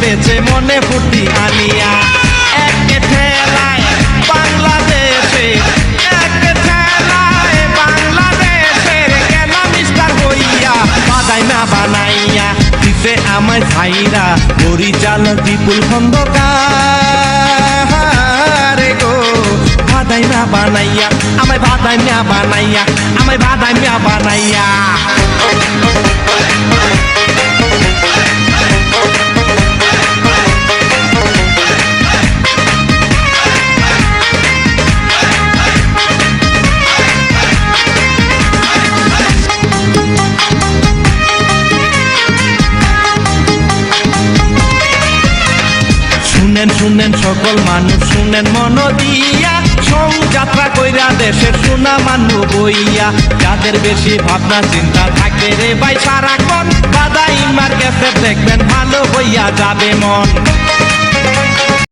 বেচে মনে ফুটি আনিয়া এক ঠেলায় বাংলাদেশে এক ঠেলায় বাংলাদেশের কেন মিস্টার হইয়া বাদাইমা বানাইয়া দিতে আমায় ছাইরা পরিচালক বিপুল খন্দকার গো বাদাইমা বানাইয়া আমায় বাদাইমা বানাইয়া আমায় বাদাইমা বানাইয়া শুনেন শুনেন সকল মানুষ শুনেন মন দিয়া সংযাত্রা কইরা দেশের সোনা মানু বইয়া যাদের বেশি ভাবনা চিন্তা থাকে রে ভাই সারাক্ষণ বাদাইমার গেছে দেখবেন ভালো হইয়া যাবে মন